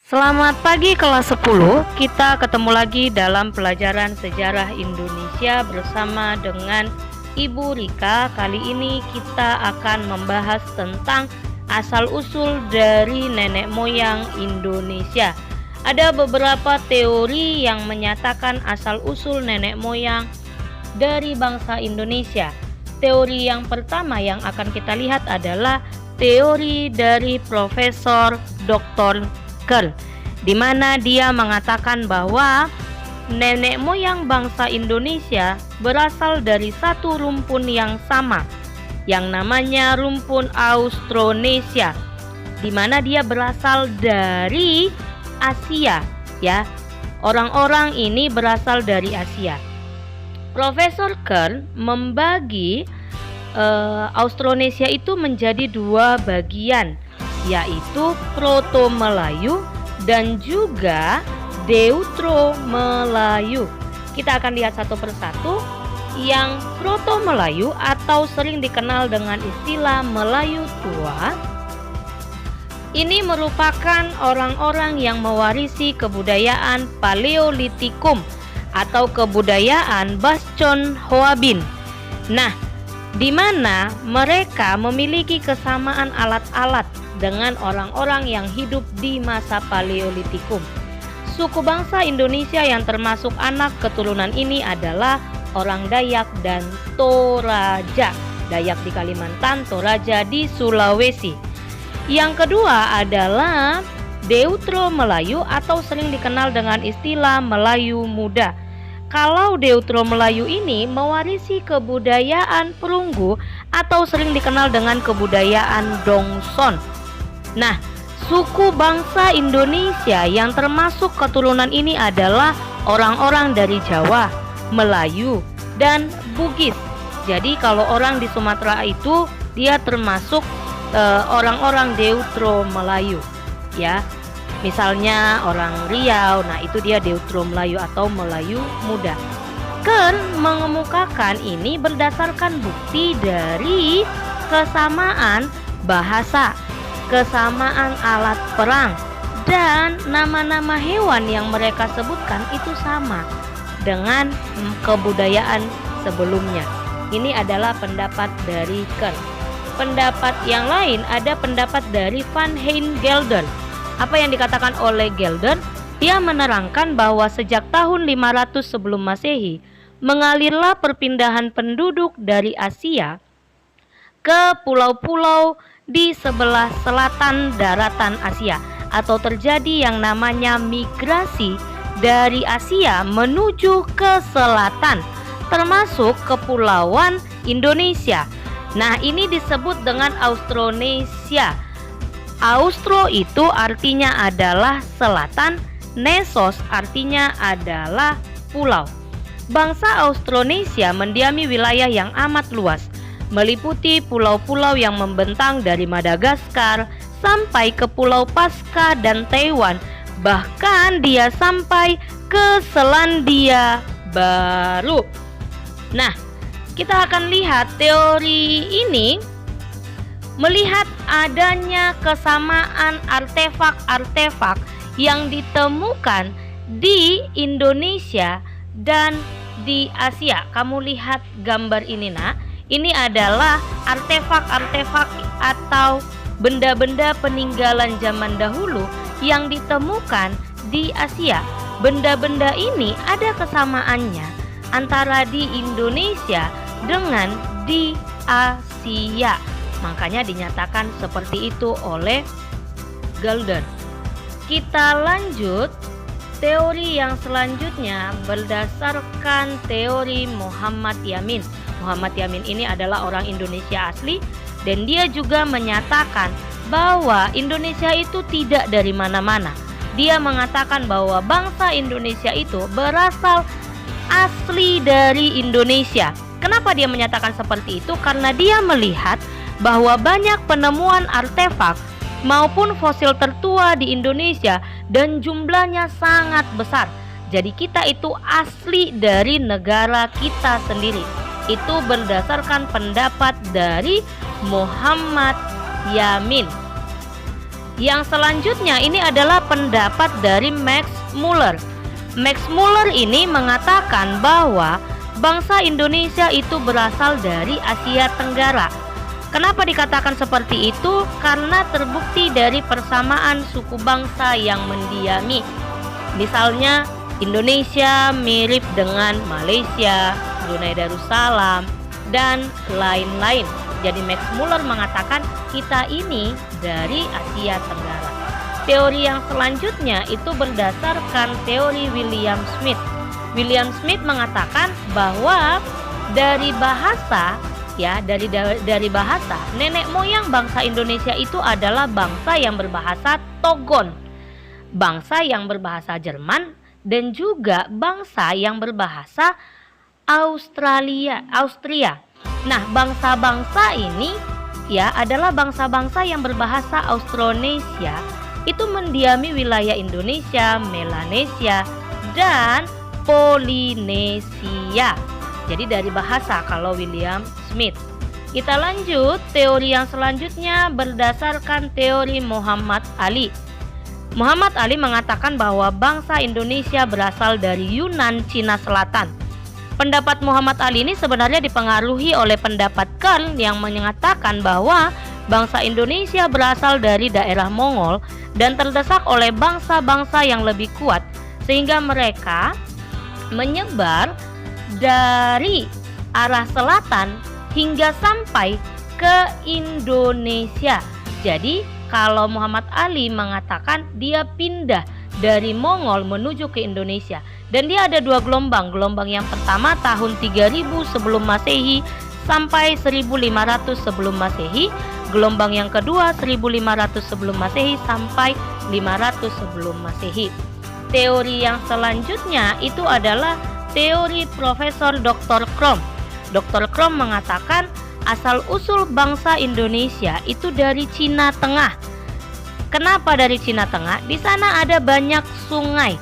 Selamat pagi kelas 10. Kita ketemu lagi dalam pelajaran sejarah Indonesia bersama dengan Ibu Rika. Kali ini kita akan membahas tentang asal-usul dari nenek moyang Indonesia. Ada beberapa teori yang menyatakan asal-usul nenek moyang dari bangsa Indonesia. Teori yang pertama yang akan kita lihat adalah teori dari Profesor Dr. di mana dia mengatakan bahwa nenek moyang bangsa Indonesia berasal dari satu rumpun yang sama yang namanya rumpun Austronesia, di mana dia berasal dari Asia ya. Orang-orang ini berasal dari Asia. Profesor Kern membagi Austronesia itu menjadi dua bagian, yaitu Proto-Melayu dan juga Deutero-Melayu. Kita akan lihat satu persatu. Yang Proto-Melayu atau sering dikenal dengan istilah Melayu Tua, ini merupakan orang-orang yang mewarisi kebudayaan Paleolitikum atau kebudayaan Bastion Hoabin. Nah, di mana mereka memiliki kesamaan alat-alat dengan orang-orang yang hidup di masa Paleolitikum. Suku bangsa Indonesia yang termasuk anak keturunan ini adalah orang Dayak dan Toraja. Dayak di Kalimantan, Toraja di Sulawesi. Yang kedua adalah Deutero-Melayu atau sering dikenal dengan istilah Melayu Muda. Kalau Deutero-Melayu ini mewarisi kebudayaan Perunggu atau sering dikenal dengan kebudayaan Dongson. Nah, suku bangsa Indonesia yang termasuk keturunan ini adalah orang-orang dari Jawa, Melayu, dan Bugis. Jadi kalau orang di Sumatera itu dia termasuk orang-orang Deutero-Melayu ya. Misalnya orang Riau, nah itu dia Deutero-Melayu atau Melayu Muda. Kern mengemukakan ini berdasarkan bukti dari kesamaan bahasa, kesamaan alat perang, dan nama-nama hewan yang mereka sebutkan itu sama dengan kebudayaan sebelumnya. Ini adalah pendapat dari Kern. Pendapat yang lain ada pendapat dari Van Hein Gelder. Apa yang dikatakan oleh Gelder? Dia menerangkan bahwa sejak tahun 500 sebelum Masehi mengalirlah perpindahan penduduk dari Asia ke pulau-pulau di sebelah selatan daratan Asia, atau terjadi yang namanya migrasi dari Asia menuju ke selatan, termasuk kepulauan Indonesia. Nah, ini disebut dengan Austronesia. Austro itu artinya adalah selatan, Nesos artinya adalah pulau. Bangsa Austronesia mendiami wilayah yang amat luas, meliputi pulau-pulau yang membentang dari Madagaskar sampai ke Pulau Paskah dan Taiwan, bahkan dia sampai ke Selandia Baru. Nah, kita akan lihat teori ini melihat adanya kesamaan artefak-artefak yang ditemukan di Indonesia dan di Asia. Kamu lihat gambar ini, Nak. Ini adalah artefak-artefak atau benda-benda peninggalan zaman dahulu yang ditemukan di Asia. Benda-benda ini ada kesamaannya antara di Indonesia dengan di Asia. Makanya dinyatakan seperti itu oleh Gelder. Kita lanjut. Teori yang selanjutnya berdasarkan teori Muhammad Yamin. Muhammad Yamin ini adalah orang Indonesia asli, dan dia juga menyatakan bahwa Indonesia itu tidak dari mana-mana. Dia mengatakan bahwa bangsa Indonesia itu berasal asli dari Indonesia. Kenapa dia menyatakan seperti itu? Karena dia melihat bahwa banyak penemuan artefak maupun fosil tertua di Indonesia dan jumlahnya sangat besar. Jadi kita itu asli dari negara kita sendiri. Itu berdasarkan pendapat dari Muhammad Yamin. Yang selanjutnya ini adalah pendapat dari Max Muller. Max Muller ini mengatakan bahwa bangsa Indonesia itu berasal dari Asia Tenggara. Kenapa dikatakan seperti itu? Karena terbukti dari persamaan suku bangsa yang mendiami. Misalnya Indonesia mirip dengan Malaysia, Brunei Darussalam, dan lain-lain. Jadi Max Muller mengatakan kita ini dari Asia Tenggara. Teori yang selanjutnya itu berdasarkan teori William Smith. William Smith mengatakan bahwa dari bahasa dari bahasa nenek moyang bangsa Indonesia itu adalah bangsa yang berbahasa Togon, bangsa yang berbahasa Jerman, dan juga bangsa yang berbahasa Austria. Nah, bangsa-bangsa ini adalah bangsa-bangsa yang berbahasa Austronesia, itu mendiami wilayah Indonesia, Melanesia, dan Polinesia. Jadi dari bahasa kalau William Smith. Kita lanjut, teori yang selanjutnya berdasarkan teori Muhammad Ali. Muhammad Ali mengatakan bahwa bangsa Indonesia berasal dari Yunan, Cina Selatan. Pendapat Muhammad Ali ini sebenarnya dipengaruhi oleh pendapat Kern yang mengatakan bahwa bangsa Indonesia berasal dari daerah Mongol dan terdesak oleh bangsa-bangsa yang lebih kuat, sehingga mereka menyebar dari arah selatan hingga sampai ke Indonesia. Jadi kalau Muhammad Ali mengatakan dia pindah dari Mongol menuju ke Indonesia, dan dia ada dua gelombang. Gelombang yang pertama tahun 3000 sebelum Masehi sampai 1500 sebelum Masehi. Gelombang yang kedua 1500 sebelum Masehi sampai 500 sebelum Masehi. Teori yang selanjutnya itu adalah teori Profesor Dr. Krom. Dr. Krom mengatakan asal usul bangsa Indonesia itu dari Cina Tengah. Kenapa dari Cina Tengah? Di sana ada banyak sungai,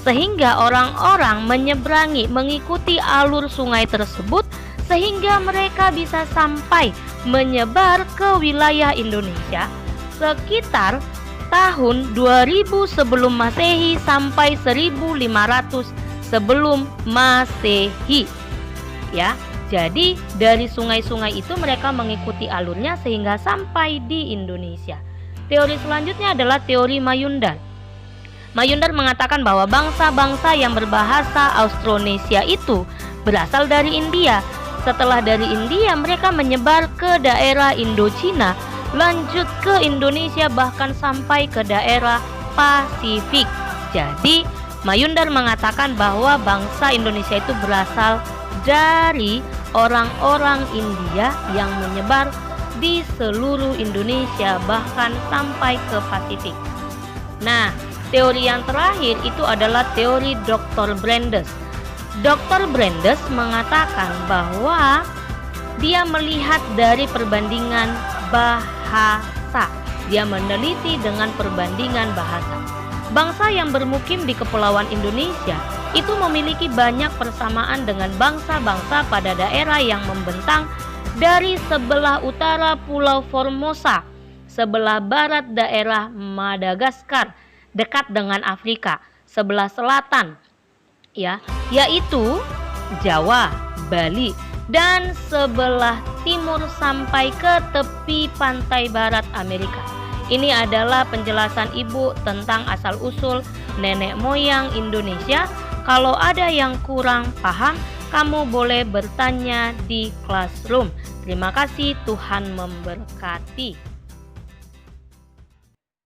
sehingga orang-orang menyeberangi mengikuti alur sungai tersebut, sehingga mereka bisa sampai menyebar ke wilayah Indonesia sekitar tahun 2000 sebelum Masehi sampai 1500 sebelum Masehi. Jadi dari sungai-sungai itu mereka mengikuti alurnya sehingga sampai di Indonesia. Teori selanjutnya adalah teori Mayundar. Mayundar mengatakan bahwa bangsa-bangsa yang berbahasa Austronesia itu berasal dari India. Setelah dari India, mereka menyebar ke daerah Indochina, lanjut ke Indonesia, bahkan sampai ke daerah Pasifik. Jadi Mayundar mengatakan bahwa bangsa Indonesia itu berasal dari orang-orang India yang menyebar di seluruh Indonesia, bahkan sampai ke Pasifik. Nah, teori yang terakhir itu adalah teori Dr. Brandes. Dr. Brandes mengatakan bahwa dia melihat dari perbandingan bahasa. Dia meneliti dengan perbandingan bahasa. Bangsa yang bermukim di Kepulauan Indonesia itu memiliki banyak persamaan dengan bangsa-bangsa pada daerah yang membentang dari sebelah utara Pulau Formosa, sebelah barat daerah Madagaskar dekat dengan Afrika, sebelah selatan yaitu Jawa, Bali, dan sebelah timur sampai ke tepi pantai barat Amerika. Ini adalah penjelasan Ibu tentang asal-usul nenek moyang Indonesia. Kalau ada yang kurang paham, kamu boleh bertanya di classroom. Terima kasih, Tuhan memberkati.